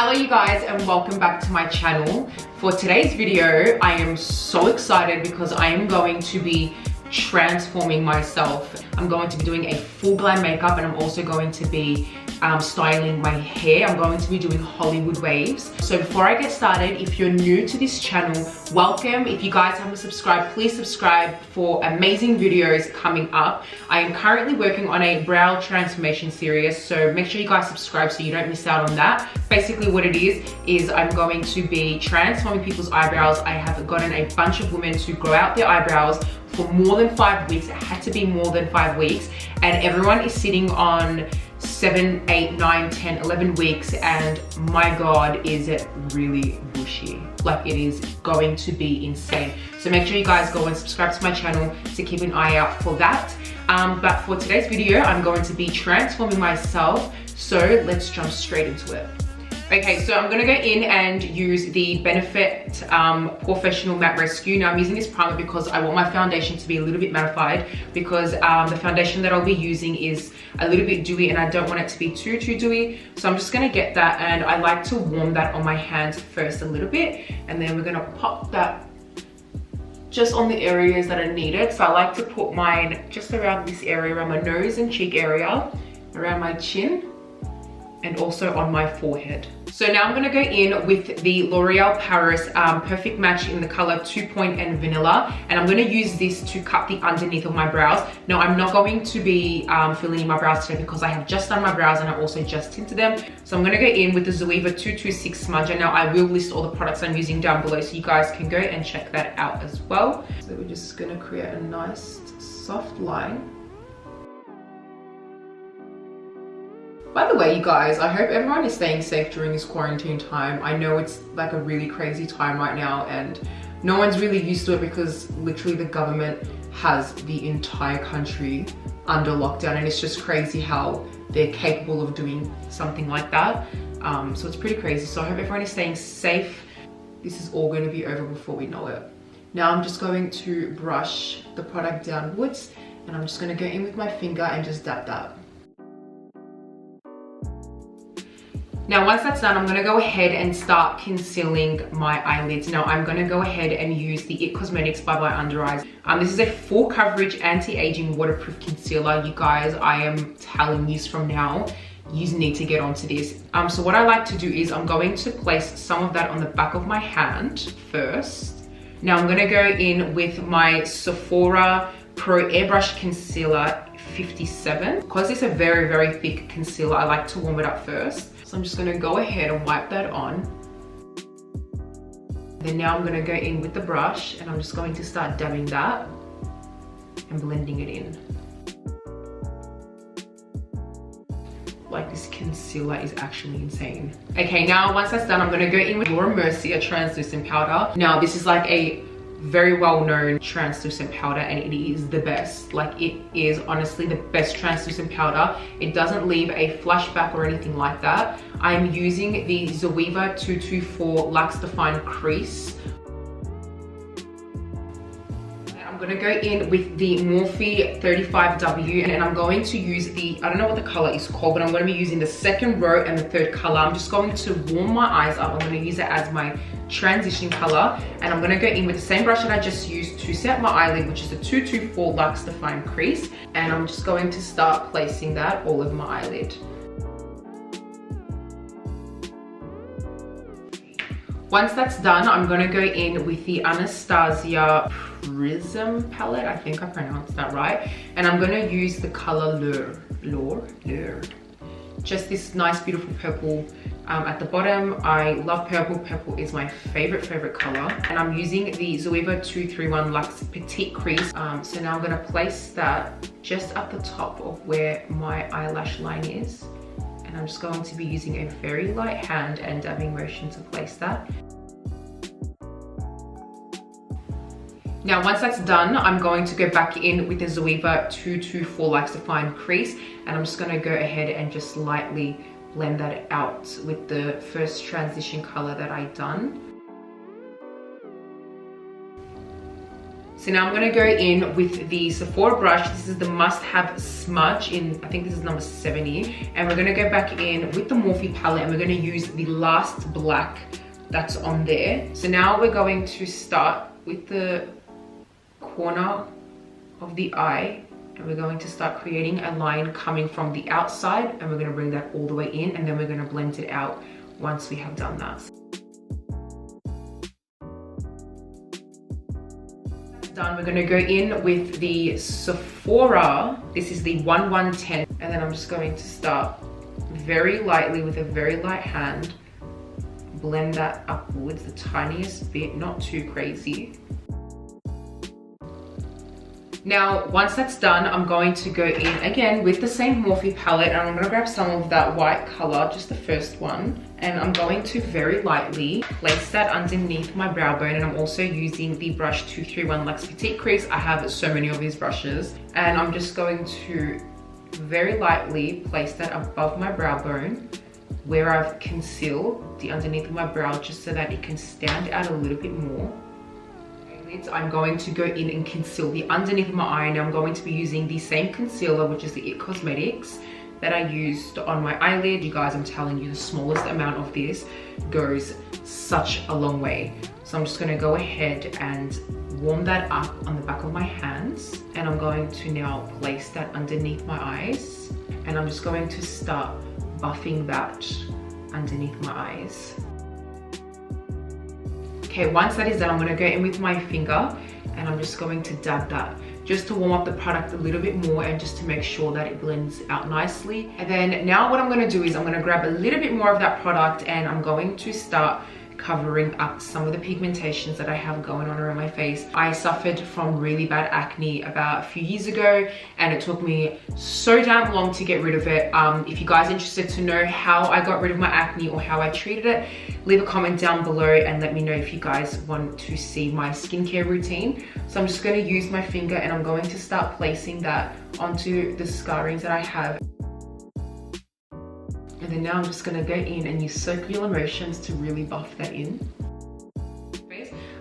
Hello you guys and welcome back to my channel. For today's video, I am so excited because I am going to be transforming myself. I'm going to be doing a full glam makeup and I'm also going to be styling my hair. I'm going to be doing Hollywood waves. So before I get started, if you're new to this channel, welcome. If you guys haven't subscribed, please subscribe for amazing videos coming up. I am currently working on a brow transformation series, so make sure you guys subscribe so you don't miss out on that. Basically what it is I'm going to be transforming people's eyebrows. I have gotten a bunch of women to grow out their eyebrows for more than 5 weeks. It had to be more than 5 weeks, and everyone is sitting on 7, 8, 9, 10, 11 weeks, and my god, is it really bushy. Like, it is going to be insane. So make sure you guys go and subscribe to my channel to keep an eye out for that. But for today's video, I'm going to be transforming myself, so let's jump straight into it. Okay, so I'm gonna go in and use the Benefit Professional Matte Rescue. Now I'm using this primer because I want my foundation to be a little bit mattified, because the foundation that I'll be using is a little bit dewy and I don't want it to be too dewy. So I'm just gonna get that, and I like to warm that on my hands first a little bit, and then we're gonna pop that just on the areas that are needed. So I like to put mine just around this area, around my nose and cheek area, around my chin, and also on my forehead. So now I'm gonna go in with the L'Oreal Paris Perfect Match in the color 2 Point and Vanilla, and I'm gonna use this to cut the underneath of my brows. Now I'm not going to be filling in my brows today because I have just done my brows and I also just tinted them. So I'm gonna go in with the ZOEVA 226 Smudger. Now I will list all the products I'm using down below so you guys can go and check that out as well. So we're just gonna create a nice soft line. By the way, you guys, I hope everyone is staying safe during this quarantine time. I know it's like a really crazy time right now and no one's really used to it because literally the government has the entire country under lockdown, and it's just crazy how they're capable of doing something like that. So it's pretty crazy. So I hope everyone is staying safe. This is all going to be over before we know it. Now I'm just going to brush the product downwards, and I'm just going to go in with my finger and just dab that. Now once that's done, I'm gonna go ahead and start concealing my eyelids. Now I'm gonna go ahead and use the IT Cosmetics Bye Bye Under Eyes. This is a full coverage anti-aging waterproof concealer. You guys, I am telling you from now, you need to get onto this. So what I like to do is I'm going to place some of that on the back of my hand first. Now I'm gonna go in with my Sephora Pro Airbrush Concealer 57. Because it's a very thick concealer, I like to warm it up first. So I'm just gonna go ahead and wipe that on. Then now I'm gonna go in with the brush and I'm just going to start dabbing that and blending it in. Like, this concealer is actually insane. Okay, now once that's done, I'm gonna go in with MERCIER translucent powder. Now this is like a very well-known translucent powder and it is the best. Like, it is honestly the best translucent powder. It doesn't leave a flashback or anything like that. I'm using the ZOEVA 224 Luxe Define Crease. I'm gonna go in with the Morphe 35W, and I'm going to use the, I don't know what the color is called, but I'm gonna be using the second row and the third color. I'm just going to warm my eyes up. I'm gonna use it as my transition color, and I'm gonna go in with the same brush that I just used to set my eyelid, which is the 224 Luxe Define Crease, and I'm just going to start placing that all over my eyelid. Once that's done, I'm gonna go in with the Anastasia Prism palette. I think I pronounced that right. And I'm gonna use the color LUORE. Just this nice, beautiful purple at the bottom. I love purple. Purple is my favorite color. And I'm using the ZOEVA 231 Luxe Petite Crease. So now I'm gonna place that just at the top of where my eyelash line is. And I'm just going to be using a very light hand and dabbing motion to place that. Now once that's done, I'm going to go back in with the ZOEVA 224 Luxe Define Crease, and I'm just going to go ahead and just lightly blend that out with the first transition color that I done. So now I'm gonna go in with the Sephora brush. This is the must-have smudge in, I think this is number 70. And we're gonna go back in with the Morphe palette and we're gonna use the last black that's on there. So now we're going to start with the corner of the eye and we're going to start creating a line coming from the outside and we're gonna bring that all the way in and then we're gonna blend it out once we have done that. Done, we're gonna go in with the Sephora. This is the 1110 and then I'm just going to start very lightly with a very light hand, blend that upwards the tiniest bit, not too crazy. Now once that's done, I'm going to go in again with the same Morphe palette and I'm gonna grab some of that white color, just the first one, and I'm going to very lightly place that underneath my brow bone. And I'm also using the brush 231 Luxe Petite Crease. I have so many of these brushes and I'm just going to very lightly place that above my brow bone where I've concealed the underneath of my brow, just so that it can stand out a little bit more. I'm going to go in and conceal the underneath of my eye. Now I'm going to be using the same concealer, which is the IT Cosmetics that I used on my eyelid. You guys, I'm telling you, the smallest amount of this goes such a long way. So I'm just going to go ahead and warm that up on the back of my hands. And I'm going to now place that underneath my eyes. And I'm just going to start buffing that underneath my eyes. Okay, once that is done, I'm gonna go in with my finger and I'm just going to dab that just to warm up the product a little bit more and just to make sure that it blends out nicely. And then now what I'm gonna do is I'm gonna grab a little bit more of that product and I'm going to start covering up some of the pigmentations that I have going on around my face. I suffered from really bad acne about a few years ago and it took me so damn long to get rid of it. If you guys are interested to know how I got rid of my acne or how I treated it, leave a comment down below and let me know if you guys want to see my skincare routine. So I'm just going to use my finger and I'm going to start placing that onto the scarrings that I have. And then now I'm just gonna go in and use circular motions to really buff that in.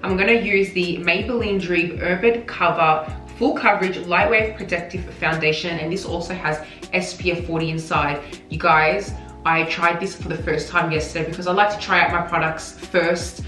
I'm gonna use the Maybelline Dream Urban Cover Full Coverage Lightweight Protective Foundation, and this also has SPF 40 inside. You guys, I tried this for the first time yesterday because I like to try out my products first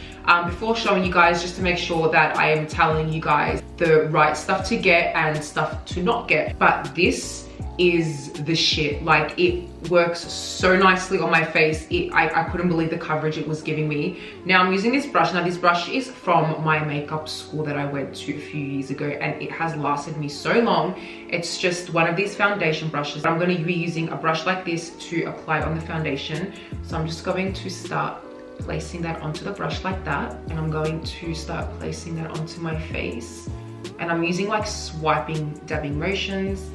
before showing you guys, just to make sure that I am telling you guys the right stuff to get and stuff to not get. But this is the shit. Like, it works so nicely on my face. I couldn't believe the coverage it was giving me. Now I'm using this brush. Now this brush is from my makeup school that I went to a few years ago and it has lasted me so long. It's just one of these foundation brushes. I'm going to be using a brush like this to apply on the foundation. So I'm just going to start placing that onto the brush like that, and I'm going to start placing that onto my face, and I'm using like swiping, dabbing motions.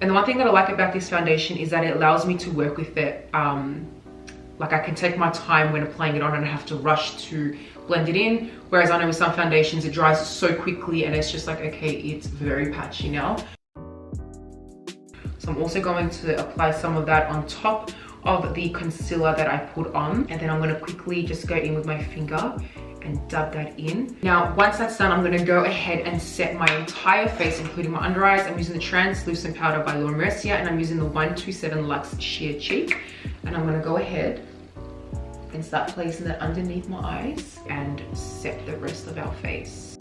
And the one thing that I like about this foundation is that it allows me to work with it. Like, I can take my time when applying it on and I have to rush to blend it in. Whereas I know with some foundations, it dries so quickly and it's just like, okay, it's very patchy now. So I'm also going to apply some of that on top of the concealer that I put on. And then I'm gonna quickly just go in with my finger and dab that in. Now, once that's done, I'm gonna go ahead and set my entire face, including my under eyes. I'm using the Translucent Powder by MERCIER, and I'm using the 127 Luxe Sheer Cheek. And I'm gonna go ahead and start placing that underneath my eyes and set the rest of our face.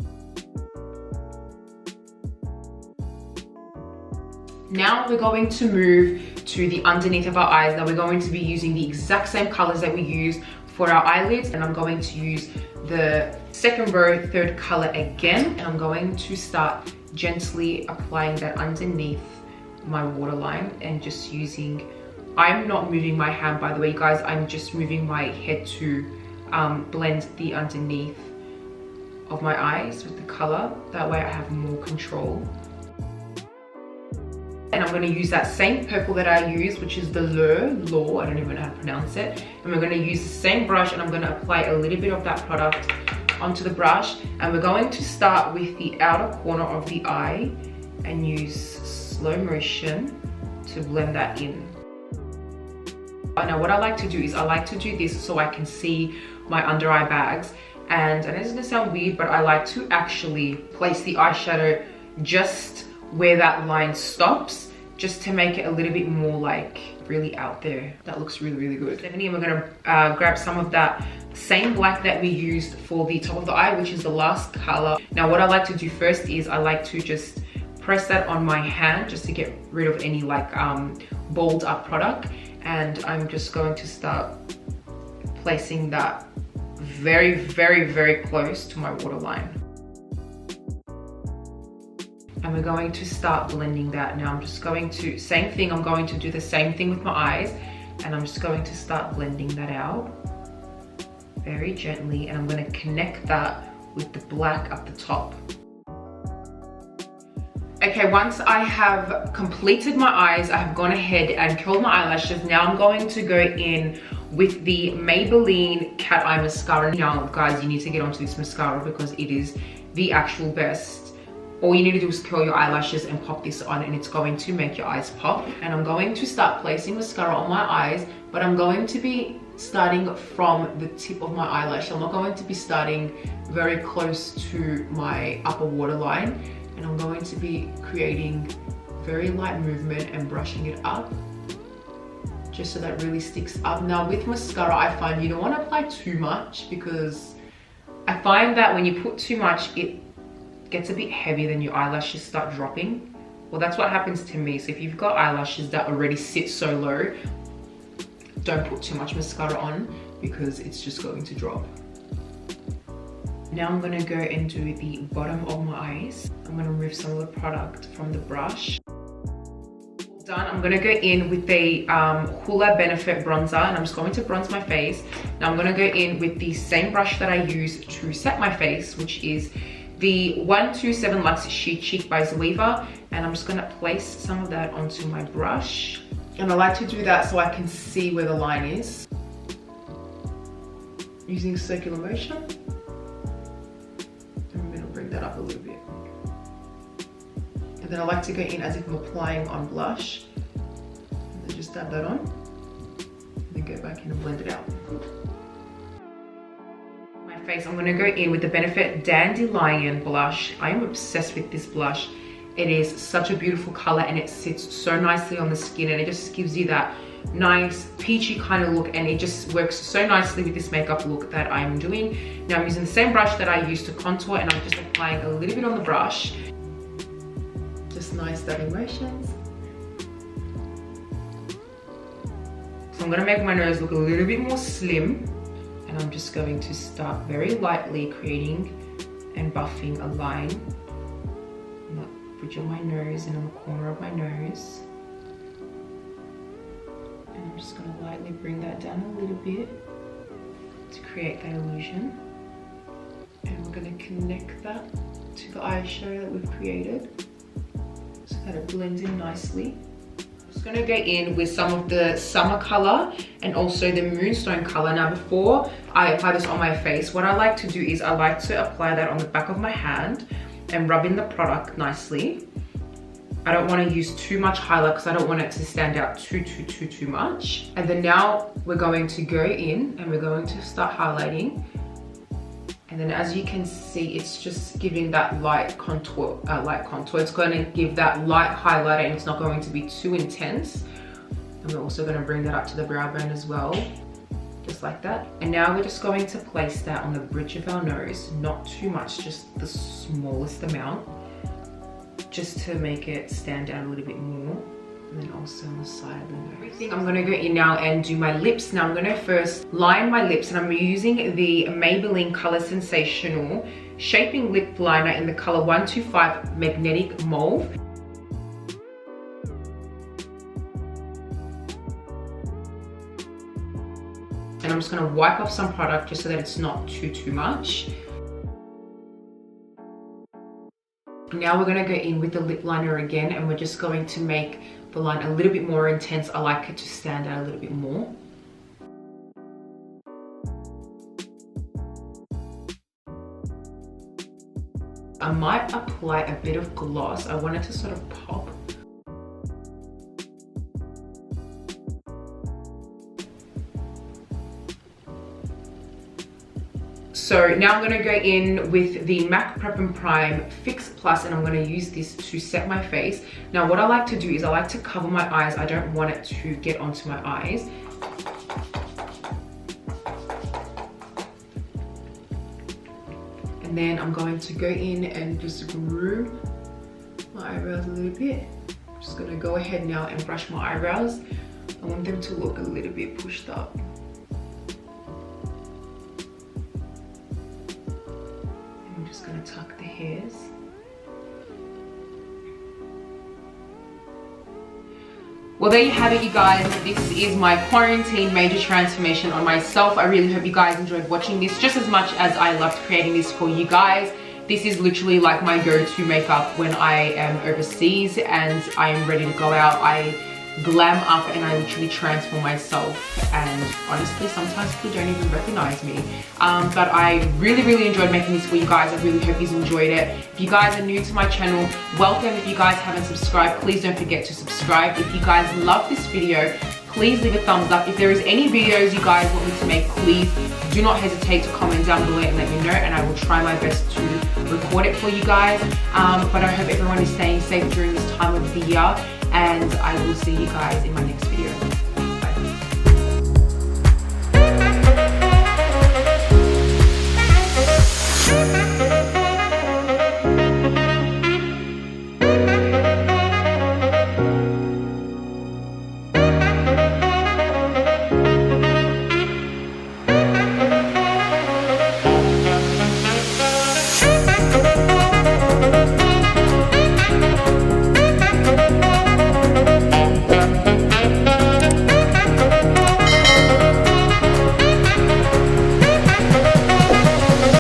Now we're going to move to the underneath of our eyes. Now we're going to be using the exact same colors that we used for our eyelids, and I'm going to use the second row, third color again, and I'm going to start gently applying that underneath my waterline and just using, I'm not moving my hand, by the way, guys, I'm just moving my head to blend the underneath of my eyes with the color. That way I have more control. And I'm going to use that same purple that I use, which is the LORE, I don't even know how to pronounce it. And we're going to use the same brush and I'm going to apply a little bit of that product onto the brush. And we're going to start with the outer corner of the eye and use slow motion to blend that in. Now what I like to do is I like to do this so I can see my under eye bags. And I know this is gonna sound weird, but I like to actually place the eyeshadow just where that line stops, just to make it a little bit more like really out there. That looks really, really good. Stephanie, and we're gonna grab some of that same black that we used for the top of the eye, which is the last color. Now what I like to do first is I like to just press that on my hand just to get rid of any like balled up product. And I'm just going to start placing that very, very, very close to my waterline. And we're going to start blending that. Now I'm just going to, same thing, I'm going to do the same thing with my eyes, and I'm just going to start blending that out very gently, and I'm going to connect that with the black up the top. Okay, once I have completed my eyes, I have gone ahead and curled my eyelashes. Now I'm going to go in with the Maybelline Cat Eye Mascara. Now guys, you need to get onto this mascara because it is the actual best. All you need to do is curl your eyelashes and pop this on, and it's going to make your eyes pop. And I'm going to start placing mascara on my eyes, but I'm going to be starting from the tip of my eyelash. I'm not going to be starting very close to my upper waterline, and I'm going to be creating very light movement and brushing it up just so that really sticks up. Now with mascara, I find you don't want to apply too much, because I find that when you put too much, it gets a bit heavy, then your eyelashes start dropping. Well, that's what happens to me. So if you've got eyelashes that already sit so low, don't put too much mascara on because it's just going to drop. Now I'm going to go and do the bottom of my eyes. I'm going to remove some of the product from the brush. Done. I'm going to go in with the Hoola Benefit bronzer, and I'm just going to bronze my face. Now I'm going to go in with the same brush that I use to set my face, which is the 127 Luxe Sheer Cheek by ZOEVA, and I'm just going to place some of that onto my brush. And I like to do that so I can see where the line is. Using circular motion. And I'm going to bring that up a little bit. And then I like to go in as if I'm applying on blush. And then just dab that on. And then go back in and blend it out. Face, I'm going to go in with the Benefit Dandelion blush. I am obsessed with this blush. It is such a beautiful color, and it sits so nicely on the skin, and it just gives you that nice peachy kind of look, and it just works so nicely with this makeup look that I'm doing. Now I'm using the same brush that I used to contour, and I'm just applying a little bit on the brush. Just nice dabbing motions. So I'm going to make my nose look a little bit more slim. And I'm just going to start very lightly creating and buffing a line on the bridge of my nose and on the corner of my nose. And I'm just going to lightly bring that down a little bit to create that illusion. And we're going to connect that to the eyeshadow that we've created so that it blends in nicely. I'm just going to go in with some of the Summer color and also the Moonstone color. Now before I apply this on my face, what I like to do is I like to apply that on the back of my hand and rub in the product nicely. I don't want to use too much highlight because I don't want it to stand out too much. And then now we're going to go in and we're going to start highlighting. And then as you can see, it's just giving that light contour. It's going to give that light highlighter, and it's not going to be too intense. And we're also going to bring that up to the brow bone as well, just like that. And now we're just going to place that on the bridge of our nose, not too much, just the smallest amount, just to make it stand out a little bit more. And then also on the side of the nose. Everything, I'm going to go in now and do my lips. Now I'm going to first line my lips, and I'm using the Maybelline Color Sensational Shaping Lip Liner in the color 125 Magnetic Mauve. And I'm just going to wipe off some product just so that it's not too much. Now we're going to go in with the lip liner again, and we're just going to make the line a little bit more intense. I like it to stand out a little bit more. I might apply a bit of gloss. I want it to sort of pop. So now I'm going to go in with the MAC Prep and Prime Fix Plus, and I'm going to use this to set my face. Now what I like to do is I like to cover my eyes. I don't want it to get onto my eyes. And then I'm going to go in and just groom my eyebrows a little bit. I'm just going to go ahead now and brush my eyebrows. I want them to look a little bit pushed up. I'm just going to tuck the hairs. Well, there you have it, you guys. This is my quarantine major transformation on myself. I really hope you guys enjoyed watching this just as much as I loved creating this for you guys. This is literally like my go-to makeup when I am overseas and I am ready to go out. I glam up and I literally transform myself, and honestly sometimes people don't even recognize me, but I really enjoyed making this for you guys. I really hope you enjoyed it. If you guys are new to my channel, welcome. If you guys haven't subscribed, please don't forget to subscribe. If you guys love this video, please leave a thumbs up. If there is any videos you guys want me to make, please do not hesitate to comment down below and let me know, and I will try my best to record it for you guys. But I hope everyone is staying safe during this time of the year, and I will see you guys in my next